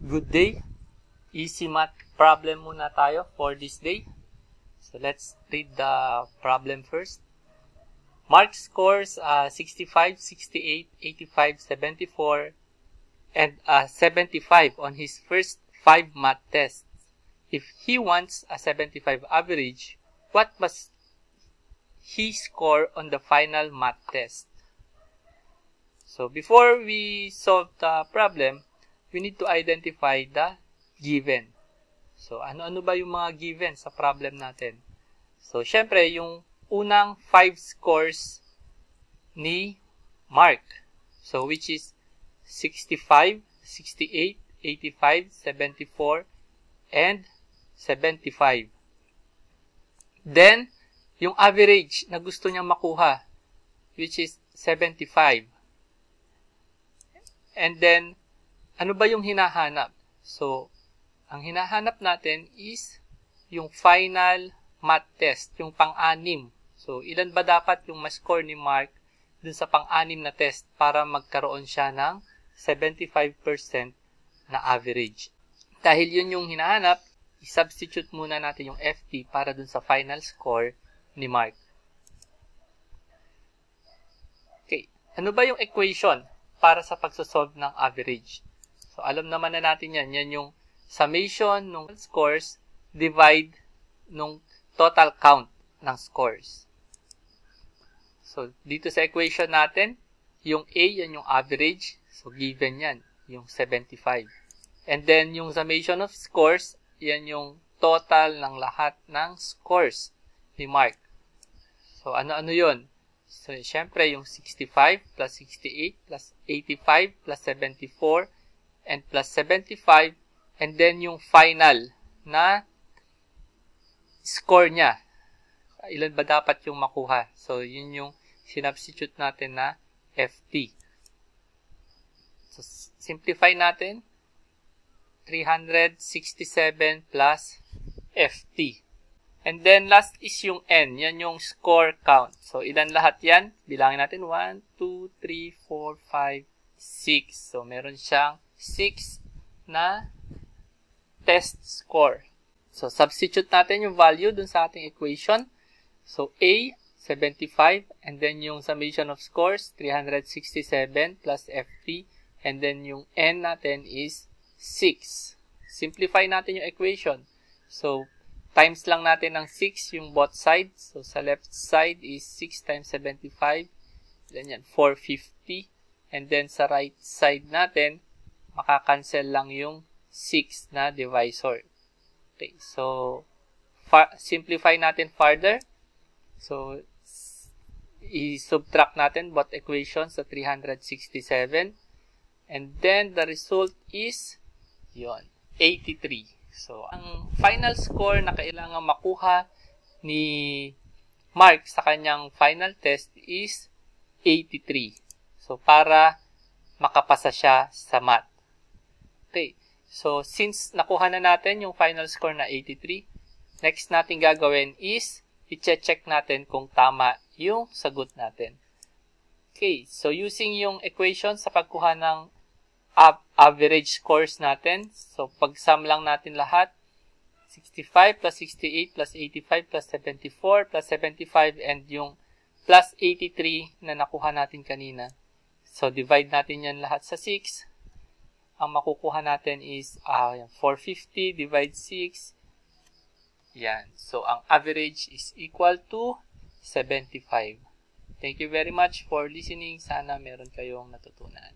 Good day. Easy math problem muna tayo for this day. So let's read the problem first. Mark scores 65, 68, 85, 74, and 75 on his first 5 math tests. If he wants a 75 average, what must he score on the final math test? So before we solve the problem, we need to identify the given. So, ano-ano ba yung mga given sa problem natin? So, syempre, yung unang 5 scores ni Mark. So, which is 65, 68, 85, 74, and 75. Then, yung average na gusto niyang makuha, which is 75. And then, ano ba yung hinahanap? So, ang hinahanap natin is yung final math test, yung pang-anim. So, ilan ba dapat yung ma-score ni Mark dun sa pang-anim na test para magkaroon siya ng 75% na average? Dahil yun yung hinahanap, i-substitute muna natin yung FT para dun sa final score ni Mark. Okay, ano ba yung equation para sa pagsosolve ng average? So, alam naman na natin yan. Yan yung summation ng scores divide nung total count ng scores. So, dito sa equation natin, yung A, yan yung average. So, given yan, yung 75. And then, yung summation of scores, yan yung total ng lahat ng scores ni Mark. So, ano-ano yun? So, syempre, yung 65 plus 68 plus 85 plus 74 and plus 75, and then yung final na score niya. Ilan ba dapat yung makuha? So, yun yung sinubstitute natin na FT. So, simplify natin. 367 plus FT. And then, last is yung N. Yan yung score count. So, ilan lahat yan? Bilangin natin. 1, 2, 3, 4, 5, 6. So, meron siyang 6 na test score. So, substitute natin yung value dun sa ating equation. So, A, 75, and then yung summation of scores, 367 plus FT, and then yung N natin is 6. Simplify natin yung equation. So, times lang natin ng 6 yung both sides. So, sa left side is 6 times 75, then yan, 450, and then sa right side natin, makakancel lang yung 6 na divisor. Okay, so, simplify natin further. So, i-subtract natin both equations sa 367. And then, the result is, yon 83. So, ang final score na kailangan makuha ni Mark sa kanyang final test is 83. So, para makapasa siya sa math. Okay. So, since nakuha na natin yung final score na 83, next natin gagawin is i-check natin kung tama yung sagot natin. Okay. So, using yung equation sa pagkuha ng average scores natin. So, pag-sum lang natin lahat. 65 plus 68 plus 85 plus 74 plus 75 and yung plus 83 na nakuha natin kanina. So, divide natin yan lahat sa 6. Ang makukuha natin is 450 divide 6. Yan. So, ang average is equal to 75. Thank you very much for listening. Sana meron kayong natutunan.